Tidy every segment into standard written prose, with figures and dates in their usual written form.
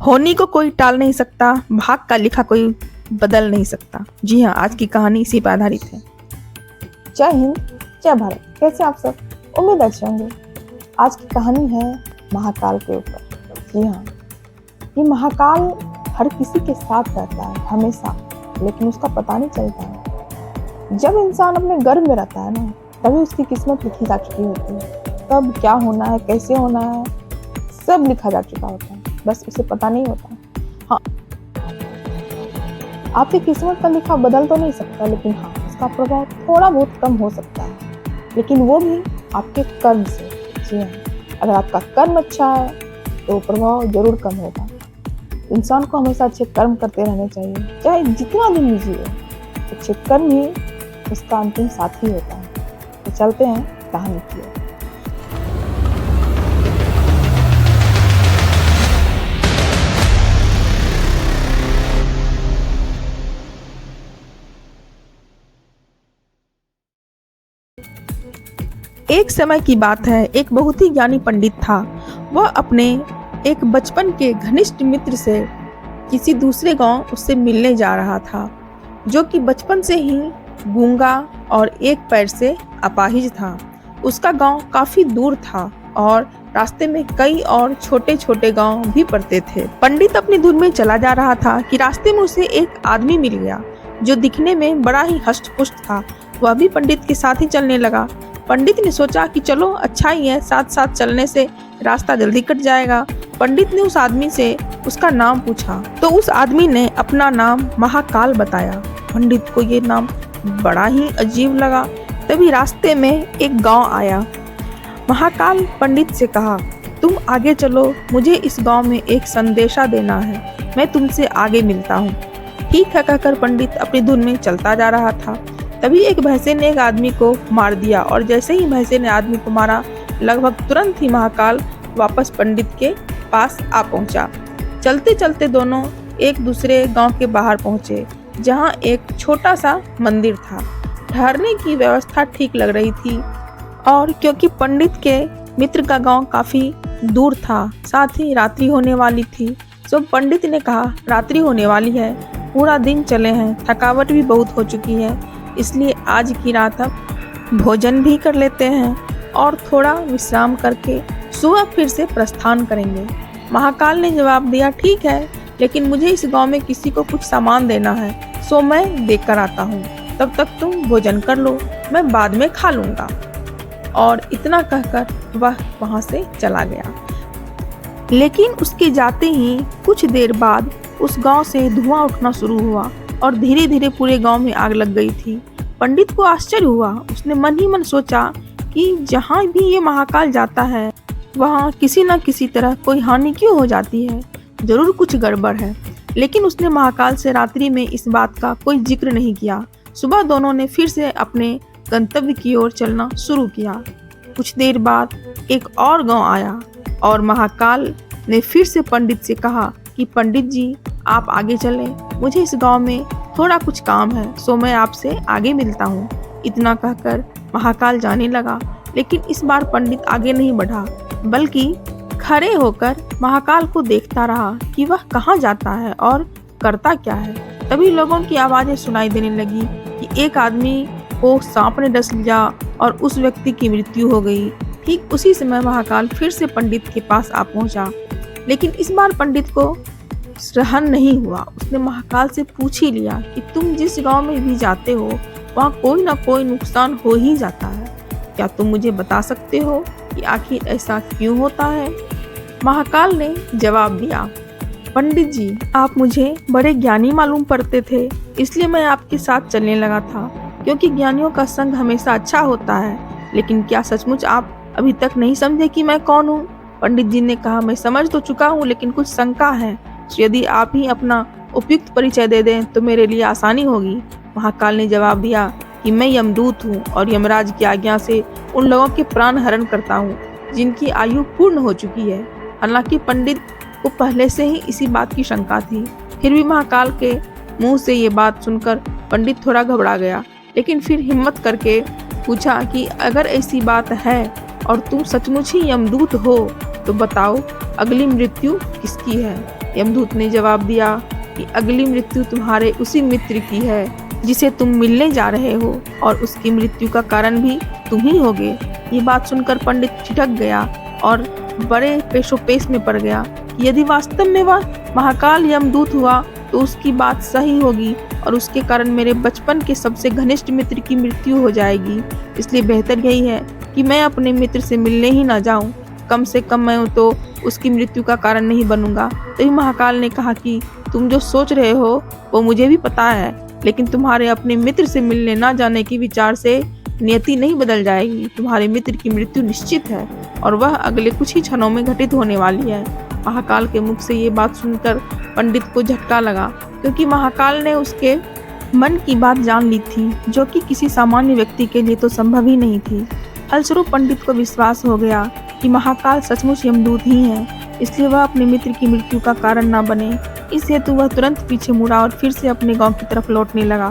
होनी को कोई टाल नहीं सकता, भाग का लिखा कोई बदल नहीं सकता। जी हाँ, आज की कहानी इसी पर आधारित है। जय हिंद, जय भारत। कैसे आप सब? उम्मीद अच्छे होंगे। आज की कहानी है महाकाल के ऊपर। जी हाँ, ये महाकाल हर किसी के साथ रहता है हमेशा, लेकिन उसका पता नहीं चलता है। जब इंसान अपने गर्भ में रहता है ना, तभी उसकी किस्मत लिखी जा चुकी होती है। कब क्या होना है, कैसे होना है, सब लिखा जा चुका होता है, बस उसे पता नहीं होता। हाँ, आपकी किस्मत का लिखा बदल तो नहीं सकता, लेकिन हाँ, उसका प्रभाव थोड़ा बहुत कम हो सकता है, लेकिन वो भी आपके कर्म से। जी हाँ, अगर आपका कर्म अच्छा है तो प्रभाव जरूर कम होगा। इंसान को हमेशा अच्छे कर्म करते रहने चाहिए, चाहे जितना दिन भी जिए। अच्छे कर्म ही उसका अंतिम साथी होता है। तो चलते हैं कहानी की ओर। एक समय की बात है, एक बहुत ही ज्ञानी पंडित था। वह अपने एक बचपन के घनिष्ठ मित्र से किसी दूसरे गांव उससे मिलने जा रहा था, जो कि बचपन से ही गूंगा और एक पैर से अपाहिज था। उसका गांव काफी दूर था और रास्ते में कई और छोटे छोटे गांव भी पड़ते थे। पंडित अपनी धुन में चला जा रहा था कि रास्ते में उसे एक आदमी मिल गया, जो दिखने में बड़ा ही हष्ट-पुष्ट था। वह भी पंडित के साथ ही चलने लगा। पंडित ने सोचा कि चलो अच्छा ही है, साथ साथ चलने से रास्ता जल्दी कट जाएगा। पंडित ने उस आदमी से उसका नाम पूछा, तो उस आदमी ने अपना नाम महाकाल बताया। पंडित को ये नाम बड़ा ही अजीब लगा। तभी रास्ते में एक गांव आया। महाकाल पंडित से कहा, तुम आगे चलो, मुझे इस गांव में एक संदेशा देना है, मैं तुमसे आगे मिलता हूँ। ठीक है कहकर पंडित अपनी धुन में चलता जा रहा था। तभी एक भैंसे ने एक आदमी को मार दिया, और जैसे ही भैंसे ने आदमी को मारा, लगभग तुरंत ही महाकाल वापस पंडित के पास आ पहुंचा। चलते चलते दोनों एक दूसरे गांव के बाहर पहुंचे, जहां एक छोटा सा मंदिर था। ठहरने की व्यवस्था ठीक लग रही थी, और क्योंकि पंडित के मित्र का गांव काफी दूर था, साथ ही रात्रि होने वाली थी, तो पंडित ने कहा, रात्रि होने वाली है, पूरा दिन चले हैं, थकावट भी बहुत हो चुकी है, इसलिए आज की रात अब भोजन भी कर लेते हैं और थोड़ा विश्राम करके सुबह फिर से प्रस्थान करेंगे। महाकाल ने जवाब दिया, ठीक है, लेकिन मुझे इस गांव में किसी को कुछ सामान देना है, सो मैं देकर आता हूँ। तब तक तुम भोजन कर लो, मैं बाद में खा लूँगा। और इतना कहकर वह वहाँ से चला गया। लेकिन उसके जाते ही कुछ देर बाद उस गांव से धुआं उठना शुरू हुआ और धीरे धीरे पूरे गांव में आग लग गई थी। पंडित को आश्चर्य हुआ। उसने मन ही मन सोचा कि जहां भी ये महाकाल जाता है, वहां किसी न किसी तरह कोई हानि क्यों हो जाती है, जरूर कुछ गड़बड़ है। लेकिन उसने महाकाल से रात्रि में इस बात का कोई जिक्र नहीं किया। सुबह दोनों ने फिर से अपने गंतव्य की ओर चलना शुरू किया। कुछ देर बाद एक और गाँव आया और महाकाल ने फिर से पंडित से कहा कि पंडित जी, आप आगे चलें, मुझे इस गांव में थोड़ा कुछ काम है, सो मैं आपसे आगे मिलता हूँ। इतना कहकर महाकाल जाने लगा। लेकिन इस बार पंडित आगे नहीं बढ़ा, बल्कि खड़े होकर महाकाल को देखता रहा कि वह कहाँ जाता है और करता क्या है। तभी लोगों की आवाजें सुनाई देने लगी कि एक आदमी को सांप ने डस लिया और उस व्यक्ति की मृत्यु हो गई। ठीक उसी समय महाकाल फिर से पंडित के पास आ पहुंचा, लेकिन इस बार पंडित को सहन नहीं हुआ। उसने महाकाल से पूछ ही लिया कि तुम जिस गांव में भी जाते हो, वहाँ कोई ना कोई नुकसान हो ही जाता है, क्या तुम मुझे बता सकते हो कि आखिर ऐसा क्यों होता है? महाकाल ने जवाब दिया, पंडित जी, आप मुझे बड़े ज्ञानी मालूम पड़ते थे, इसलिए मैं आपके साथ चलने लगा था, क्योंकि ज्ञानियों का संग हमेशा अच्छा होता है। लेकिन क्या सचमुच आप अभी तक नहीं समझे कि मैं कौन हूँ? पंडित जी ने कहा, मैं समझ तो चुका हूँ, लेकिन कुछ शंका है, यदि आप ही अपना उपयुक्त परिचय दे दें तो मेरे लिए आसानी होगी। महाकाल ने जवाब दिया कि मैं यमदूत हूँ और यमराज की आज्ञा से उन लोगों के प्राण हरण करता हूँ जिनकी आयु पूर्ण हो चुकी है। हालांकि पंडित को पहले से ही इसी बात की शंका थी, फिर भी महाकाल के मुंह से ये बात सुनकर पंडित थोड़ा घबरा गया, लेकिन फिर हिम्मत करके पूछा कि अगर ऐसी बात है और तुम सचमुच ही यमदूत हो तो बताओ, अगली मृत्यु किसकी है? यमदूत ने जवाब दिया कि अगली मृत्यु तुम्हारे उसी मित्र की है जिसे तुम मिलने जा रहे हो, और उसकी मृत्यु का कारण भी तुम ही होगे। ये बात सुनकर पंडित ठिठक गया और बड़े पेशोपेश में पड़ गया कि यदि वास्तव में वह महाकाल यमदूत हुआ तो उसकी बात सही होगी और उसके कारण मेरे बचपन के सबसे घनिष्ठ मित्र की मृत्यु हो जाएगी। इसलिए बेहतर यही है कि मैं अपने मित्र से मिलने ही ना जाऊं। कम से कम मैं तो उसकी मृत्यु का कारण नहीं बनूंगा। तभी महाकाल ने कहा कि तुम जो सोच रहे हो वो मुझे भी पता है, लेकिन तुम्हारे अपने मित्र से मिलने ना जाने की विचार से नियति नहीं बदल जाएगी। तुम्हारे मित्र की मृत्यु निश्चित है और वह अगले कुछ ही क्षणों में घटित होने वाली है। महाकाल के मुख से ये बात सुनकर पंडित को झटका लगा, क्योंकि महाकाल ने उसके मन की बात जान ली थी, जो कि किसी सामान्य व्यक्ति के लिए तो संभव ही नहीं थी। फलस्वरूप पंडित को विश्वास हो गया कि महाकाल सचमुच यमदूत ही है, इसलिए वह अपने मित्र की मृत्यु का कारण न बने। इस हेतु वह तुरंत पीछे मुड़ा और फिर से अपने गांव की तरफ लौटने लगा।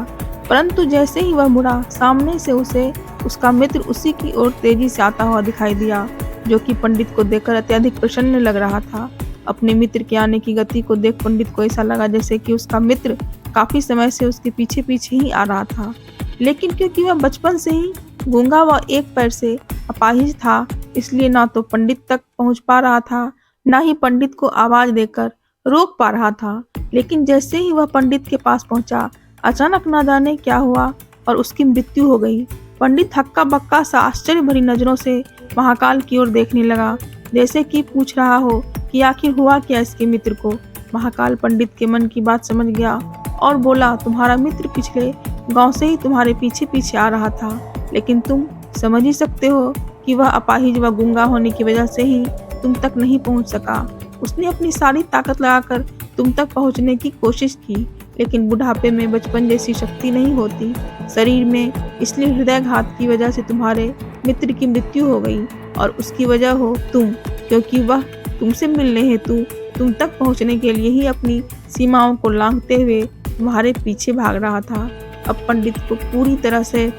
परंतु जैसे ही वह मुड़ा, सामने से उसे उसका मित्र उसी की ओर तेजी से आता हुआ दिखाई दिया, जो कि पंडित को देखकर अत्यधिक प्रसन्न लग रहा था। अपने मित्र के आने की गति को देख पंडित को ऐसा लगा जैसे कि उसका मित्र काफी समय से उसके पीछे पीछे ही आ रहा था। लेकिन क्योंकि वह बचपन से ही गूंगा व एक पैर से अपाहिज था, इसलिए ना तो पंडित तक पहुंच पा रहा था, ना ही पंडित को आवाज देकर रोक पा रहा था। लेकिन जैसे ही वह पंडित के पास पहुंचा, अचानक ना जाने क्या हुआ और उसकी मृत्यु हो गई। पंडित हक्का बक्का सा आश्चर्य भरी नजरों से महाकाल की ओर देखने लगा, जैसे कि पूछ रहा हो कि आखिर हुआ क्या इसके मित्र को। महाकाल पंडित के मन की बात समझ गया और बोला, तुम्हारा मित्र पिछले गांव से ही तुम्हारे पीछे पीछे आ रहा था, लेकिन तुम समझ ही सकते हो कि वह अपाहिज व गूंगा होने की वजह से ही तुम तक नहीं पहुंच सका। उसने अपनी सारी ताकत लगाकर तुम तक पहुंचने की कोशिश की, लेकिन बुढ़ापे में बचपन जैसी शक्ति नहीं होती शरीर में, इसलिए हृदयघात की वजह से तुम्हारे मित्र की मृत्यु हो गई और उसकी वजह हो तुम, क्योंकि वह तुमसे मिलने हेतु तुम तक पहुंचने के लिए ही अपनी सीमाओं को लांघते हुए तुम्हारे पीछे भाग रहा था। अब पंडित को पूरी तरह से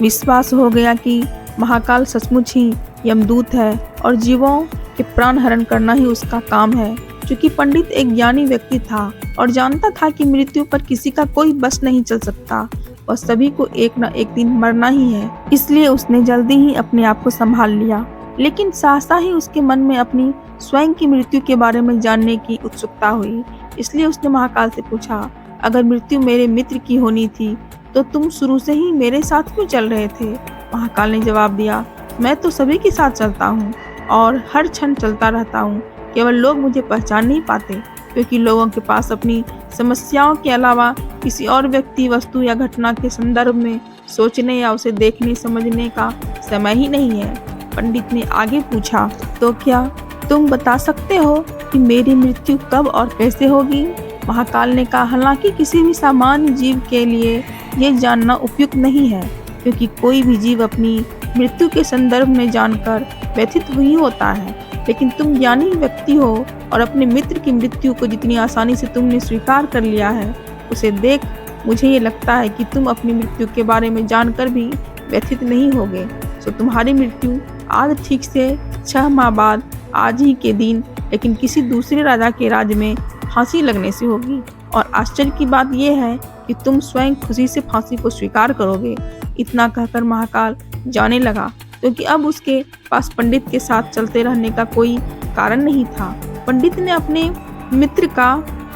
विश्वास हो गया कि महाकाल सचमुच ही यमदूत है और जीवों के प्राण हरण करना ही उसका काम है। क्योंकि पंडित एक ज्ञानी व्यक्ति था और जानता था कि मृत्यु पर किसी का कोई बस नहीं चल सकता और सभी को एक न एक दिन मरना ही है, इसलिए उसने जल्दी ही अपने आप को संभाल लिया। लेकिन सहसा ही उसके मन में अपनी स्वयं की मृत्यु के बारे में जानने की उत्सुकता हुई, इसलिए उसने महाकाल से पूछा, अगर मृत्यु मेरे मित्र की होनी थी तो तुम शुरू से ही मेरे साथ क्यों चल रहे थे? महाकाल ने जवाब दिया, मैं तो सभी के साथ चलता हूँ और हर क्षण चलता रहता हूँ, केवल लोग मुझे पहचान नहीं पाते, क्योंकि लोगों के पास अपनी समस्याओं के अलावा किसी और व्यक्ति, वस्तु या घटना के संदर्भ में सोचने या उसे देखने समझने का समय ही नहीं है। पंडित ने आगे पूछा, तो क्या तुम बता सकते हो कि मेरी मृत्यु कब और कैसे होगी? महाकाल ने कहा, हालांकि किसी भी सामान्य जीव के लिए ये जानना उपयुक्त नहीं है, क्योंकि कोई भी जीव अपनी मृत्यु के संदर्भ में जानकर व्यथित ही होता है, लेकिन तुम ज्ञानी व्यक्ति हो और अपने मित्र की मृत्यु को जितनी आसानी से तुमने स्वीकार कर लिया है, उसे देख मुझे ये लगता है कि तुम अपनी मृत्यु के बारे में जानकर भी व्यथित नहीं होगे। सो तुम्हारी मृत्यु आज ठीक से 6 माह बाद आज ही के दिन, लेकिन किसी दूसरे राजा के राज्य में फांसी लगने से होगी। और आश्चर्य की बात यह है कि तुम स्वयं खुशी से फांसी को स्वीकार करोगे। इतना कहकर महाकाल जाने लगा, क्योंकि अब उसके पास पंडित के साथ चलते रहने का कोई कारण नहीं था। पंडित ने अपने मित्र का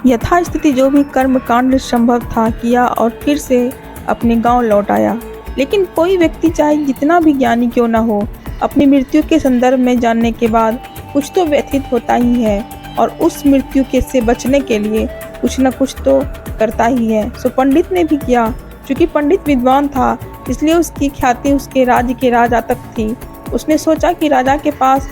यथास्थिति जो भी कर्म कांड संभव था किया और फिर से अपने गांव लौट आया। लेकिन कोई व्यक्ति चाहे जितना भी ज्ञानी क्यों न हो, अपनी मृत्यु के संदर्भ में जानने के बाद कुछ तो व्यथित होता ही है और उस मृत्यु के से बचने के लिए कुछ न कुछ तो करता ही है। सो पंडित ने भी किया। चूंकि पंडित विद्वान था, इसलिए उसकी ख्याति उसके राज्य के राजा तक थी। उसने सोचा कि राजा के पास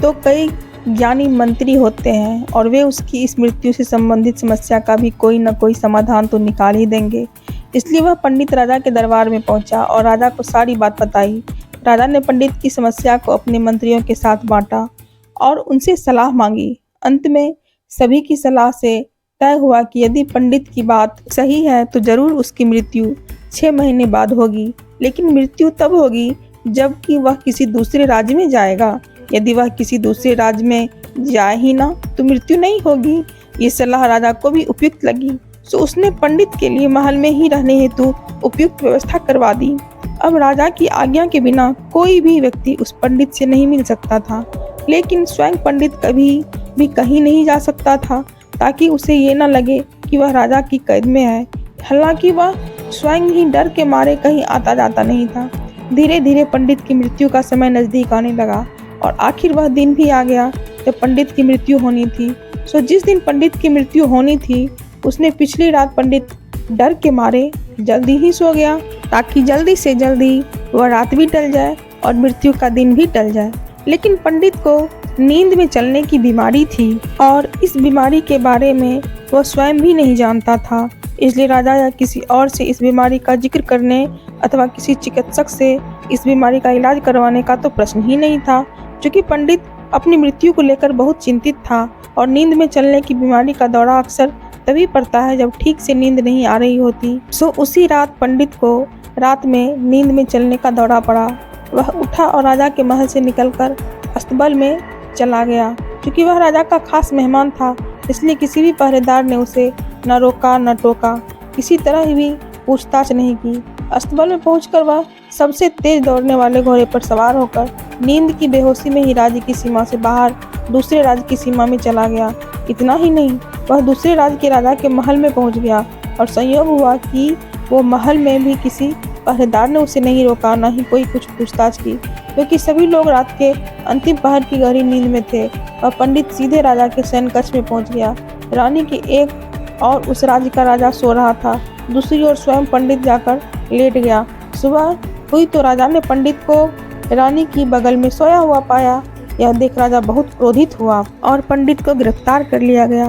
तो कई ज्ञानी मंत्री होते हैं और वे उसकी इस मृत्यु से संबंधित समस्या का भी कोई न कोई समाधान तो निकाल ही देंगे। इसलिए वह पंडित राजा के दरबार में पहुंचा और राजा को सारी बात बताई। राजा ने पंडित की समस्या को अपने मंत्रियों के साथ बांटा और उनसे सलाह मांगी। अंत में सभी की सलाह से तय हुआ कि यदि पंडित की बात सही है तो जरूर उसकी मृत्यु 6 महीने बाद होगी, लेकिन मृत्यु तब होगी जबकि वह किसी दूसरे राज्य में जाएगा। यदि वह किसी दूसरे राज्य में जाए ही ना तो मृत्यु नहीं होगी। ये सलाह राजा को भी उपयुक्त लगी, सो उसने पंडित के लिए महल में ही रहने हेतु उपयुक्त व्यवस्था करवा दी। अब राजा की आज्ञा के बिना कोई भी व्यक्ति उस पंडित से नहीं मिल सकता था, लेकिन स्वयं पंडित कभी भी कहीं नहीं जा सकता था ताकि उसे ये न लगे कि वह राजा की कैद में है। हालांकि वह स्वयं ही डर के मारे कहीं आता जाता नहीं था। धीरे धीरे पंडित की मृत्यु का समय नजदीक आने लगा और आखिर वह दिन भी आ गया जब पंडित की मृत्यु होनी थी। सो जिस दिन पंडित की मृत्यु होनी थी उसने पिछली रात पंडित डर के मारे जल्दी ही सो गया ताकि जल्दी से जल्दी वह रात भी टल जाए और मृत्यु का दिन भी टल जाए। लेकिन पंडित को नींद में चलने की बीमारी थी और इस बीमारी के बारे में वह स्वयं भी नहीं जानता था, इसलिए राजा या किसी और से इस बीमारी का जिक्र करने अथवा किसी चिकित्सक से इस बीमारी का इलाज करवाने का तो प्रश्न ही नहीं था, क्योंकि पंडित अपनी मृत्यु को लेकर बहुत चिंतित था और नींद में चलने की बीमारी का दौरा अक्सर तभी पड़ता है जब ठीक से नींद नहीं आ रही होती। सो उसी रात पंडित को रात में नींद में चलने का दौरा पड़ा। वह उठा और राजा के महल से निकलकर अस्तबल में चला गया। क्योंकि वह राजा का खास मेहमान था, इसलिए किसी भी पहरेदार ने उसे न रोका न टोका, किसी तरह भी पूछताछ नहीं की। अस्तबल में पहुंचकर वह सबसे तेज दौड़ने वाले घोड़े पर सवार होकर नींद की बेहोशी में ही राज्य की सीमा से बाहर दूसरे राज्य की सीमा में चला गया। इतना ही नहीं, वह दूसरे राज्य के राजा के महल में पहुंच गया और संयोग हुआ कि वो महल में भी किसी पहरेदार ने उसे नहीं रोका, न ही कोई कुछ पूछताछ की, क्योंकि सभी लोग रात के अंतिम पहर की गहरी नींद में थे। और पंडित सीधे राजा के शयन कक्ष में पहुंच गया। रानी की एक और उस राज्य का राजा सो रहा था, दूसरी ओर स्वयं पंडित जाकर लेट गया। सुबह हुई तो राजा ने पंडित को रानी की बगल में सोया हुआ पाया। यह देख राजा बहुत क्रोधित हुआ और पंडित को गिरफ्तार कर लिया गया।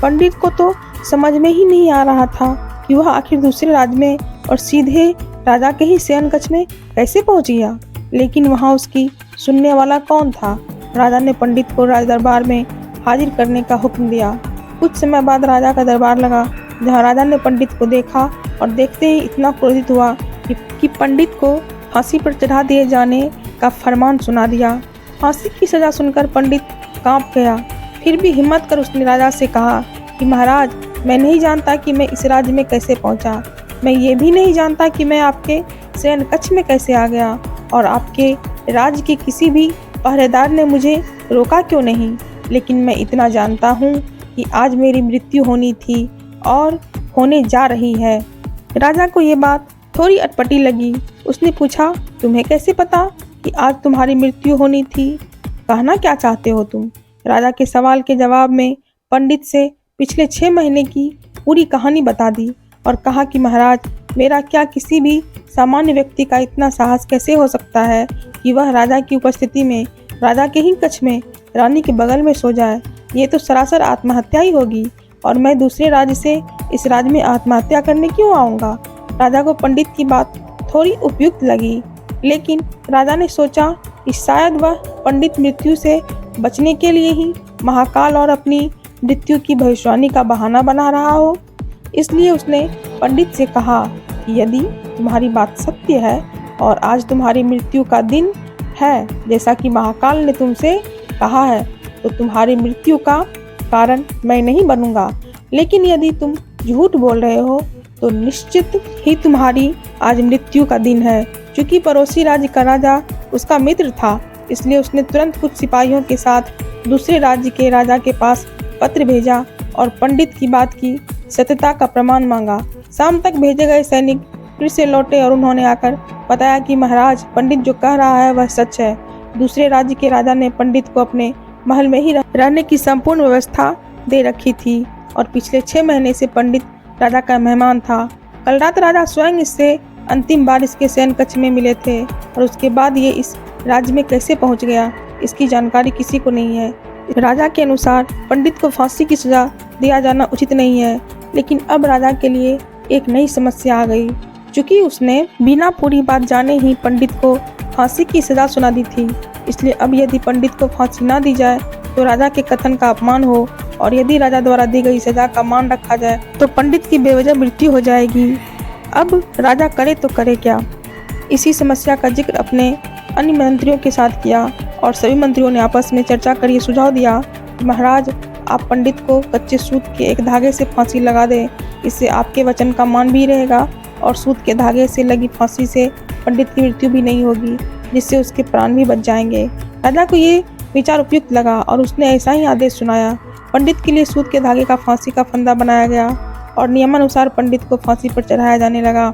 पंडित को तो समझ में ही नहीं आ रहा था कि वह आखिर दूसरे राज्य में और सीधे राजा के ही शयन कक्ष में कैसे पहुंच गया। लेकिन वहां उसकी सुनने वाला कौन था। राजा ने पंडित को राज दरबार में हाजिर करने का हुक्म दिया। कुछ समय बाद राजा का दरबार लगा, जहां राजा ने पंडित को देखा और देखते ही इतना क्रोधित हुआ कि पंडित को फांसी पर चढ़ा दिए जाने का फरमान सुना दिया। फांसी की सजा सुनकर पंडित कांप गया। फिर भी हिम्मत कर उसने राजा से कहा कि महाराज, मैं नहीं जानता कि मैं इस राज्य में कैसे पहुंचा। मैं ये भी नहीं जानता कि मैं आपके शयन कक्ष में कैसे आ गया और आपके राज्य के किसी भी पहरेदार ने मुझे रोका क्यों नहीं। लेकिन मैं इतना जानता हूँ कि आज मेरी मृत्यु होनी थी और होने जा रही है। राजा को ये बात थोड़ी अटपटी लगी। उसने पूछा, तुम्हें कैसे पता कि आज तुम्हारी मृत्यु होनी थी? कहना क्या चाहते हो तुम? राजा के सवाल के जवाब में पंडित से पिछले 6 महीने की पूरी कहानी बता दी और कहा कि महाराज, मेरा क्या किसी भी सामान्य व्यक्ति का इतना साहस कैसे हो सकता है कि वह राजा की उपस्थिति में राजा के ही कक्ष में रानी के बगल में सो जाए। ये तो सरासर आत्महत्या ही होगी और मैं दूसरे राज्य से इस राज्य में आत्महत्या करने क्यों आऊँगा। राजा को पंडित की बात थोड़ी उपयुक्त लगी, लेकिन राजा ने सोचा कि शायद वह पंडित मृत्यु से बचने के लिए ही महाकाल और अपनी मृत्यु की भविष्यवाणी का बहाना बना रहा हो। इसलिए उसने पंडित से कहा कि यदि तुम्हारी बात सत्य है और आज तुम्हारी मृत्यु का दिन है जैसा कि महाकाल ने तुमसे कहा है, तो तुम्हारी मृत्यु का कारण मैं नहीं बनूंगा। लेकिन यदि तुम झूठ बोल रहे हो तो निश्चित ही तुम्हारी आज मृत्यु का दिन है। क्योंकि पड़ोसी राज्य का राजा उसका मित्र था, इसलिए उसने तुरंत कुछ सिपाहियों के साथ दूसरे राज्य के राजा के पास पत्र भेजा और पंडित की बात की सत्यता का प्रमाण मांगा। शाम तक भेजे गए सैनिक फिर से लौटे और उन्होंने आकर बताया कि महाराज, पंडित जो कह रहा है वह सच है। दूसरे राज्य के राजा ने पंडित को अपने महल में ही रहने की संपूर्ण व्यवस्था दे रखी थी और पिछले 6 महीने से पंडित राजा का मेहमान था। कल रात राजा स्वयं इससे अंतिम बार इसके शयन कक्ष में मिले थे और उसके बाद ये इस राज्य में कैसे पहुंच गया, इसकी जानकारी किसी को नहीं है। राजा के अनुसार पंडित को फांसी की सजा दिया जाना उचित नहीं है, लेकिन अब राजा के लिए एक नई समस्या आ गई। चूँकि उसने बिना पूरी बात जाने ही पंडित को फांसी की सजा सुना दी थी, इसलिए अब यदि पंडित को फांसी ना दी जाए तो राजा के कथन का अपमान हो और यदि राजा द्वारा दी गई सजा का मान रखा जाए तो पंडित की बेवजह मृत्यु हो जाएगी। अब राजा करे तो करे क्या। इसी समस्या का जिक्र अपने अन्य मंत्रियों के साथ किया और सभी मंत्रियों ने आपस में चर्चा कर ये सुझाव दिया कि महाराज, आप पंडित को कच्चे सूत के एक धागे से फांसी लगा दें। इससे आपके वचन का मान भी रहेगा और सूत के धागे से लगी फांसी से पंडित की मृत्यु भी नहीं होगी, जिससे उसके प्राण भी बच जाएंगे। राजा को ये विचार उपयुक्त लगा और उसने ऐसा ही आदेश सुनाया। पंडित के लिए सूत के धागे का फांसी का फंदा बनाया गया और नियमानुसार पंडित को फांसी पर चढ़ाया जाने लगा।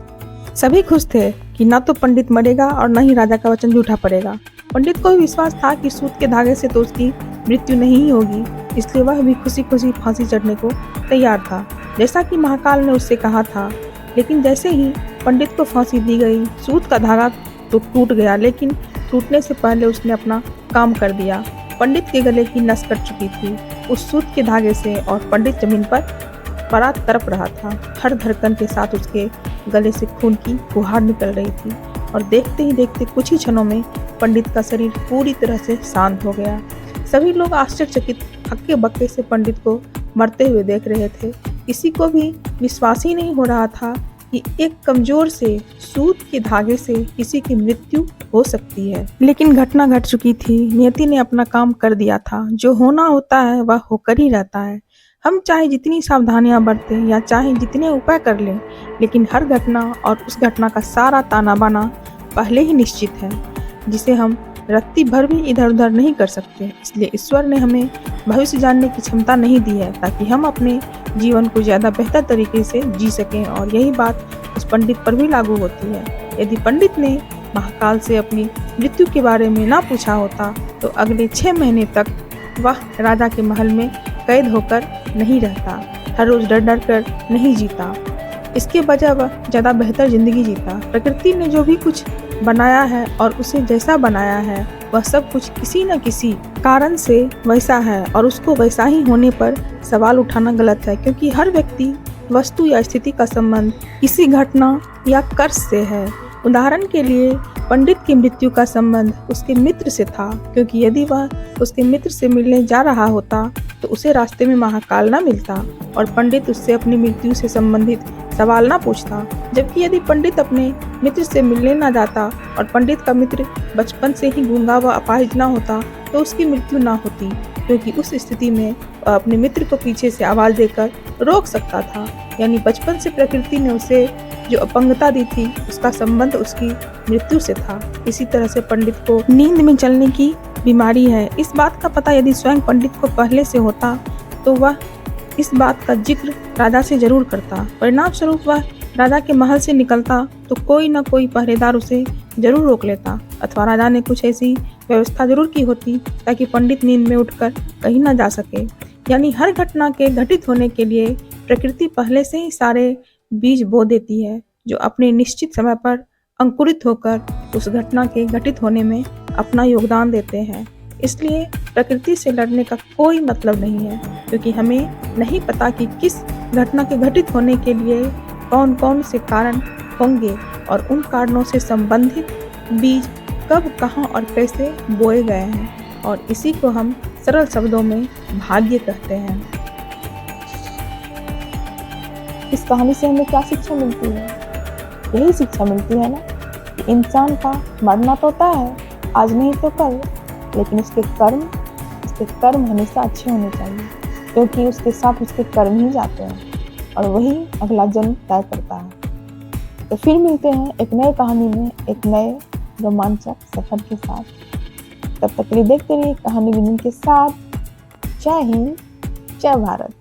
सभी खुश थे कि न तो पंडित मरेगा और न ही राजा का वचन झूठा पड़ेगा। पंडित को भी विश्वास था कि सूत के धागे से तो उसकी मृत्यु नहीं होगी, इसलिए वह भी खुशी खुशी फांसी चढ़ने को तैयार था, जैसा कि महाकाल ने उससे कहा था। लेकिन जैसे ही पंडित को फांसी दी गई, सूत का धागा तो टूट गया, लेकिन टूटने से पहले उसने अपना काम कर दिया। पंडित के गले की नस कट चुकी थी उस सूत के धागे से और पंडित जमीन पर पड़ा तड़प रहा था। हर धड़कन के साथ उसके गले से खून की फुहार निकल रही थी और देखते ही देखते कुछ ही क्षणों में पंडित का शरीर पूरी तरह से शांत हो गया। सभी लोग आश्चर्यचकित हक्के बक्के से पंडित को मरते हुए देख रहे थे। किसी को भी विश्वास ही नहीं हो रहा था कि एक कमजोर से सूत के धागे से किसी की मृत्यु हो सकती है। लेकिन घटना घट चुकी थी। नियति ने अपना काम कर दिया था। जो होना होता है वह होकर ही रहता है। हम चाहे जितनी सावधानियां बरतें या चाहे जितने उपाय कर लें, लेकिन हर घटना और उस घटना का सारा ताना बाना पहले ही निश्चित है, जिसे हम रत्ती भर भी इधर उधर नहीं कर सकते। इसलिए ईश्वर ने हमें भविष्य जानने की क्षमता नहीं दी है, ताकि हम अपने जीवन को ज़्यादा बेहतर तरीके से जी सकें। और यही बात उस पंडित पर भी लागू होती है। यदि पंडित ने महाकाल से अपनी मृत्यु के बारे में ना पूछा होता तो अगले 6 महीने तक वह राजा के महल में कैद होकर नहीं रहता, हर रोज डर डर कर नहीं जीता। इसके बजाय वह ज़्यादा बेहतर जिंदगी जीता। प्रकृति ने जो भी कुछ बनाया है और उसे जैसा बनाया है, वह सब कुछ किसी न किसी कारण से वैसा है और उसको वैसा ही होने पर सवाल उठाना गलत है, क्योंकि हर व्यक्ति, वस्तु या स्थिति का संबंध किसी घटना या कर्ष से है। उदाहरण के लिए पंडित की मृत्यु का संबंध उसके मित्र से था, क्योंकि यदि वह उसके मित्र से मिलने जा रहा होता तो उसे रास्ते में महाकाल न मिलता और पंडित उससे अपनी मृत्यु से संबंधित सवाल ना पूछता। जबकि यदि पंडित अपने मित्र से मिलने ना जाता और पंडित का मित्र बचपन से ही गूंगा व अपाहिज ना होता तो उसकी मृत्यु ना होती, क्योंकि उस स्थिति में वह अपने मित्र को पीछे से आवाज देकर रोक सकता था। यानी बचपन से प्रकृति ने उसे जो अपंगता दी थी, उसका संबंध उसकी मृत्यु से था। इसी तरह से पंडित को नींद में चलने की बीमारी है। इस बात का पता यदि स्वयं पंडित को पहले से होता तो वह इस बात का जिक्र राजा से जरूर करता। परिणाम स्वरूप वह राजा के महल से निकलता तो कोई न कोई पहरेदार उसे जरूर रोक लेता, अथवा राजा ने कुछ ऐसी व्यवस्था जरूर की होती ताकि पंडित नींद में उठकर कहीं न जा सके। यानी हर घटना के घटित होने के लिए प्रकृति पहले से ही सारे बीज बो देती है, जो अपने निश्चित समय पर अंकुरित होकर उस घटना के घटित होने में अपना योगदान देते हैं। इसलिए प्रकृति से लड़ने का कोई मतलब नहीं है, क्योंकि हमें नहीं पता कि किस घटना के घटित होने के लिए कौन कौन से कारण होंगे और उन कारणों से संबंधित बीज कब, कहाँ और कैसे बोए गए हैं। और इसी को हम सरल शब्दों में भाग्य कहते हैं। इस कहानी से हमें क्या शिक्षा मिलती है? यही शिक्षा मिलती है ना कि इंसान का मरना तो तय है, आज नहीं तो कल, लेकिन उसके कर्म हमेशा अच्छे होने चाहिए, क्योंकि उसके साथ उसके कर्म ही जाते हैं और वही अगला जन्म तय करता है। तो फिर मिलते हैं एक नए कहानी में, एक नए रोमांचक सफर के साथ। तब तक के लिए देखते रहिए कहानी विनोद के साथ। जय हिंद, जय भारत।